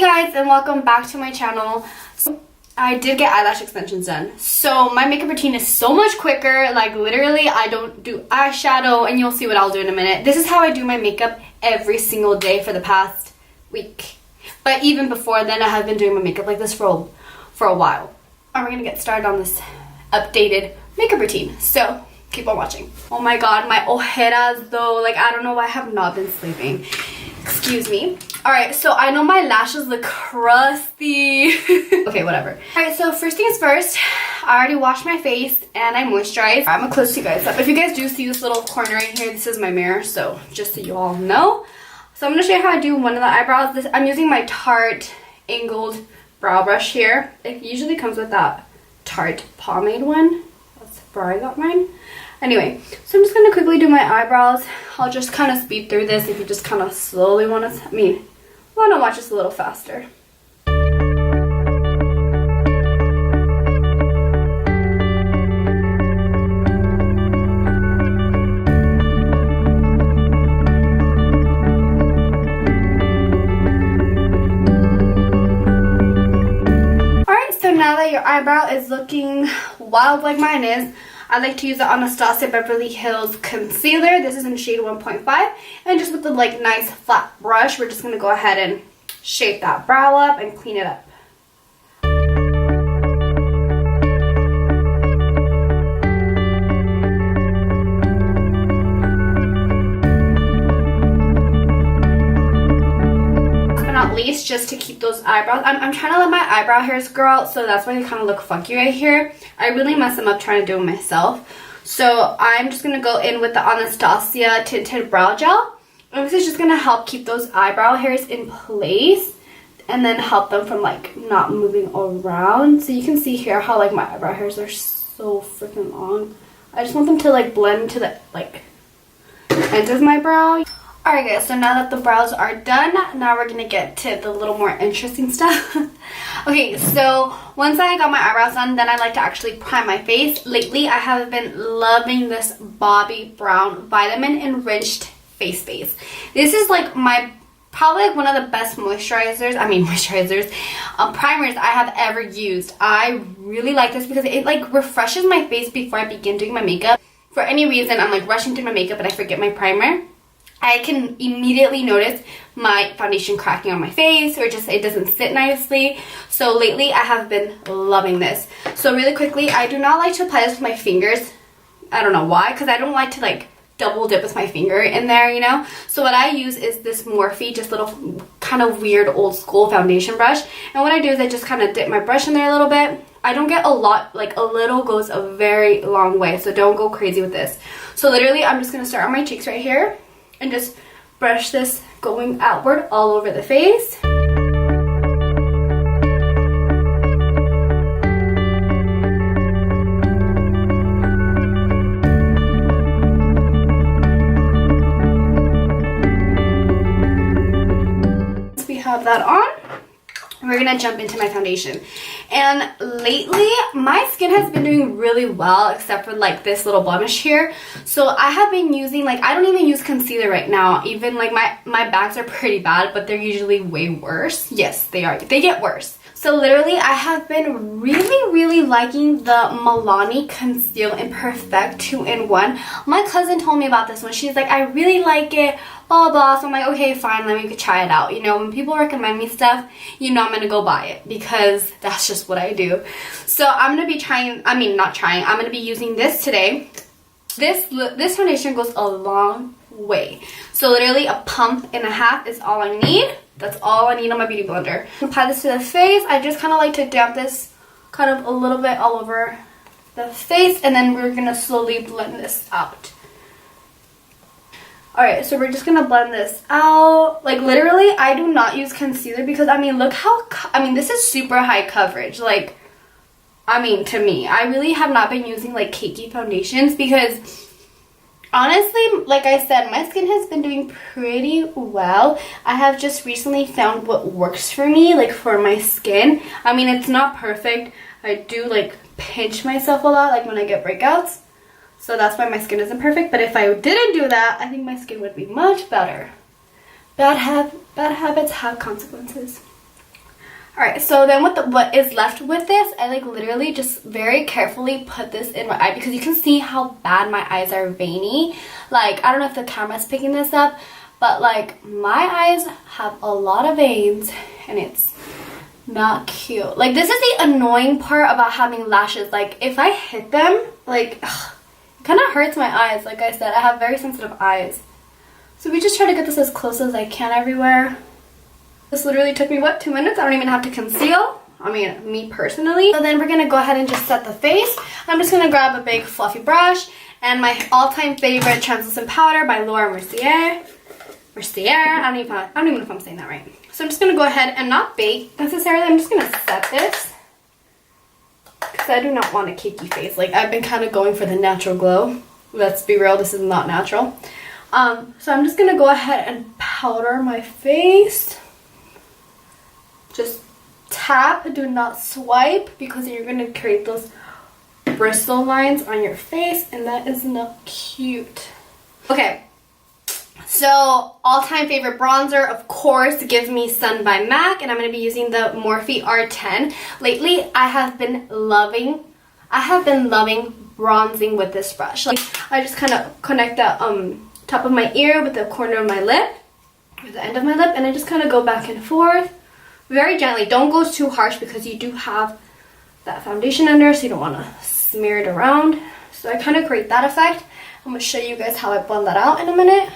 Guys, and welcome back to my channel. So I did get eyelash extensions done, so my makeup routine is so much quicker. Like literally I don't do eyeshadow, and you'll see what I'll do in a minute. This is how I do my makeup every single day for the past week, but even before then I have been doing my makeup like this for a while. And we're gonna get started on this updated makeup routine, so keep on watching. Oh my god, my ojeras though, like I don't know why I have not been sleeping. Excuse me. Alright, so I know my lashes look crusty. Okay, whatever. Alright, so first things first, I already washed my face and I moisturized. I'm gonna close you guys up. If you guys do see this little corner right here, this is my mirror, so just so you all know. So I'm gonna show you how I do one of the eyebrows. I'm using my Tarte angled brow brush here. It usually comes with that Tarte pomade one. That's where I got mine. Anyway, so I'm just going to quickly do my eyebrows. I'll just kind of speed through this if you just kind of slowly want to, want to watch this a little faster. Alright, so now that your eyebrow is looking wild like mine is, I like to use the Anastasia Beverly Hills concealer. This is in shade 1.5, and just with the like nice flat brush, we're just going to go ahead and shape that brow up and clean it up. Not least, just to keep those eyebrows, I'm trying to let my eyebrow hairs grow out, so that's why they kind of look funky right here. I really mess them up trying to do them myself, so I'm just going to go in with the Anastasia tinted brow gel, and this is just going to help keep those eyebrow hairs in place and then help them from like not moving around. So you can see here how like my eyebrow hairs are so freaking long. I just want them to like blend to the like ends of my brow. Alright guys, so now that the brows are done, now we're going to get to the little more interesting stuff. Okay, so once I got my eyebrows done, then I like to actually prime my face. Lately, I have been loving this Bobbi Brown Vitamin Enriched Face Base. This is like probably like one of the best primers I have ever used. I really like this because it like refreshes my face before I begin doing my makeup. For any reason, I'm like rushing through my makeup and I forget my primer, I can immediately notice my foundation cracking on my face, or just it doesn't sit nicely. So lately I have been loving this. So really quickly, I do not like to apply this with my fingers. I don't know why, because I don't like to like double dip with my finger in there, you know. So what I use is this Morphe, just little kind of weird old school foundation brush. And what I do is I just kind of dip my brush in there a little bit. I don't get a lot, like a little goes a very long way, so don't go crazy with this. So literally I'm just going to start on my cheeks right here and just brush this going outward all over the face. Once we have that on, we're gonna jump into my foundation. And lately my skin has been doing really well, except for like this little blemish here. So I have been using, like, I don't even use concealer right now. Even like my bags are pretty bad, but they're usually way worse. Yes, they are. They get worse. So literally I have been really liking the Milani Conceal and Perfect 2-in-1. My cousin told me about this one. She's like, I really like it, blah blah. So I'm like, okay, fine, let me try it out. You know, when people recommend me stuff, you know I'm gonna go buy it because that's just what I do. So I'm gonna be I'm gonna be using this today. This foundation goes a long way. So literally a pump and a half is all I need. That's all I need on my beauty blender. Apply this to the face. I just kind of like to dab this kind of a little bit all over the face, and then we're gonna slowly blend this out. Alright, so we're just gonna blend this out. Like literally, I do not use concealer because look how, this is super high coverage. Like, to me, I really have not been using like cakey foundations because honestly, like I said, my skin has been doing pretty well. I have just recently found what works for me, like for my skin. It's not perfect. I do like pinch myself a lot, like when I get breakouts. So that's why my skin isn't perfect. But if I didn't do that, I think my skin would be much better. Bad habits have consequences. Alright, so then what is left with this, I like literally just very carefully put this in my eye because you can see how bad my eyes are veiny. Like, I don't know if the camera's picking this up, but like my eyes have a lot of veins and it's not cute. Like, this is the annoying part about having lashes. Like, if I hit them, like, ugh, it kind of hurts my eyes. Like I said, I have very sensitive eyes. So we just try to get this as close as I can everywhere. This literally took me, what, 2 minutes? I don't even have to conceal. I mean, me personally. So then we're gonna go ahead and just set the face. I'm just gonna grab a big fluffy brush and my all-time favorite translucent powder by Laura Mercier. I don't even know if I'm saying that right. So I'm just gonna go ahead and not bake necessarily. I'm just gonna set this because I do not want a cakey face. Like, I've been kind of going for the natural glow. Let's be real, this is not natural. So I'm just gonna go ahead and powder my face. Just tap, do not swipe, because you're going to create those bristle lines on your face and that is not cute. Okay, so all-time favorite bronzer, of course, Give Me Sun by MAC, and I'm going to be using the Morphe R10. Lately, I have been loving bronzing with this brush. Like, I just kind of connect the top of my ear with the corner of my lip, with the end of my lip, and I just kind of go back and forth. Very gently. Don't go too harsh because you do have that foundation under, so you don't want to smear it around. So I kind of create that effect. I'm going to show you guys how I blend that out in a minute.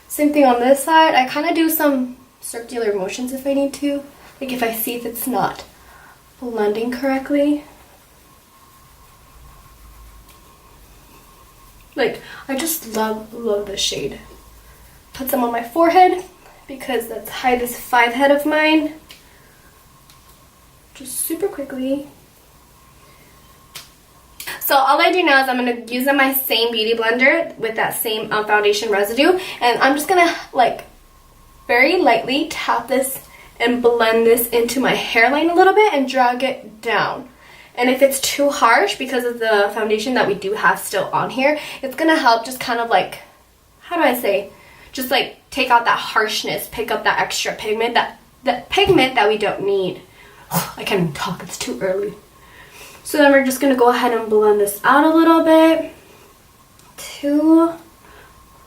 Same thing on this side. I kind of do some circular motions if I need to. Like if I see if it's not blending correctly. Like, I just love this shade. Put some on my forehead, because let's hide this 5 head of mine. Just super quickly. So all I do now is I'm going to use my same beauty blender with that same foundation residue. And I'm just going to, like, very lightly tap this and blend this into my hairline a little bit and drag it down. And if it's too harsh because of the foundation that we do have still on here, it's going to help just kind of like, how do I say, just like take out that harshness, pick up that extra pigment, that pigment that we don't need. I can't even talk, it's too early. So then we're just going to go ahead and blend this out a little bit.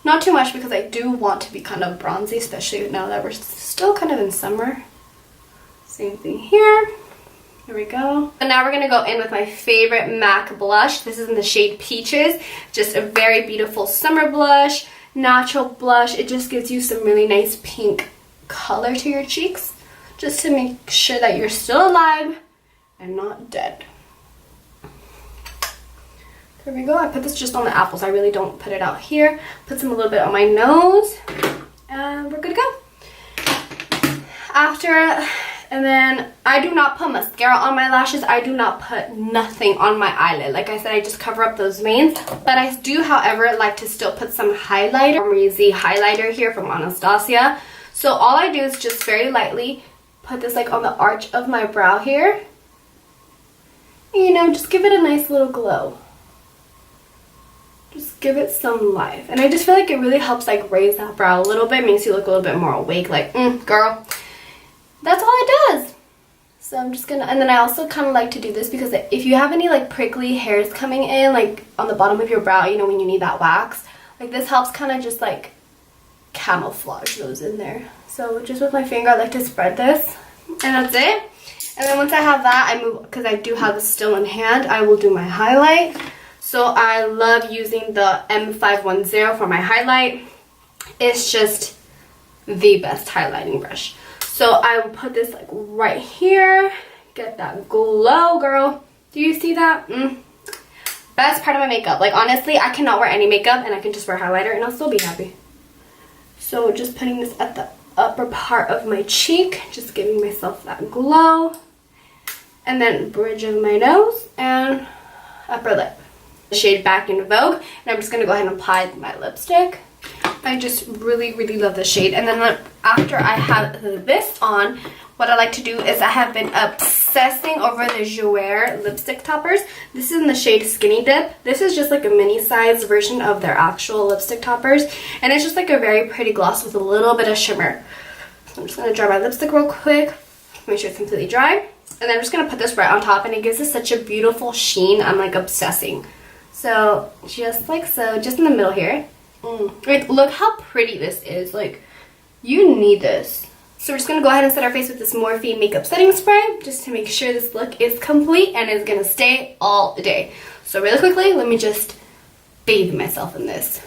Not too much because I do want to be kind of bronzy, especially now that we're still kind of in summer. Same thing here. Here we go. And now we're going to go in with my favorite MAC blush. This is in the shade Peaches. Just a very beautiful summer blush. Natural blush. It just gives you some really nice pink color to your cheeks, just to make sure that you're still alive and not dead. There we go. I put this just on the apples. I really don't put it out here. Put some a little bit on my nose and we're good to go. And then I do not put mascara on my lashes. I do not put nothing on my eyelid. Like I said, I just cover up those veins. But I do, however, like to still put some highlighter. Reezy highlighter here from Anastasia. So all I do is just very lightly put this like on the arch of my brow here. You know, just give it a nice little glow. Just give it some life. And I just feel like it really helps like raise that brow a little bit. Makes you look a little bit more awake. Like, girl. That's all it does. So I'm just gonna, and then I also kind of like to do this because if you have any like prickly hairs coming in, like on the bottom of your brow, you know, when you need that wax, like this helps kind of just like camouflage those in there. So just with my finger, I like to spread this, and that's it. And then once I have that, I move, because I do have this still in hand, I will do my highlight. So I love using the M510 for my highlight. It's just the best highlighting brush. So I will put this like right here, get that glow, girl. Do you see that? Best part of my makeup. Like honestly, I cannot wear any makeup and I can just wear highlighter and I'll still be happy. So just putting this at the upper part of my cheek, just giving myself that glow. And then bridge of my nose and upper lip. The shade Back in Vogue, and I'm just going to go ahead and apply my lipstick. I just really, really love this shade. And then after I have this on, what I like to do is I have been obsessing over the Jouer lipstick toppers. This is in the shade Skinny Dip. This is just like a mini size version of their actual lipstick toppers. And it's just like a very pretty gloss with a little bit of shimmer. So I'm just going to dry my lipstick real quick. Make sure it's completely dry. And then I'm just going to put this right on top, and it gives us such a beautiful sheen. I'm like obsessing. So just like so, just in the middle here. Like, look how pretty this is. Like, you need this. So we're just going to go ahead and set our face with this Morphe makeup setting spray just to make sure this look is complete and is going to stay all day. So really quickly, let me just bathe myself in this.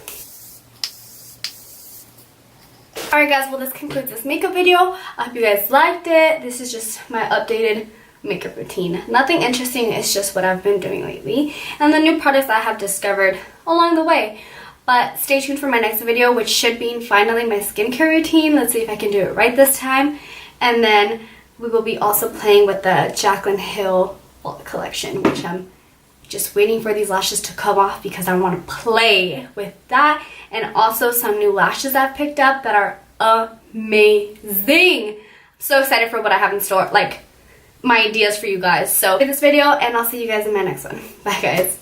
Alright guys, well this concludes this makeup video. I hope you guys liked it. This is just my updated makeup routine. Nothing interesting, it's just what I've been doing lately and the new products I have discovered along the way. But stay tuned for my next video, which should be finally my skincare routine. Let's see if I can do it right this time. And then we will be also playing with the Jaclyn Hill collection, which I'm just waiting for these lashes to come off because I want to play with that. And also some new lashes I've picked up that are amazing. I'm so excited for what I have in store, like my ideas for you guys. So, in this video, and I'll see you guys in my next one. Bye guys.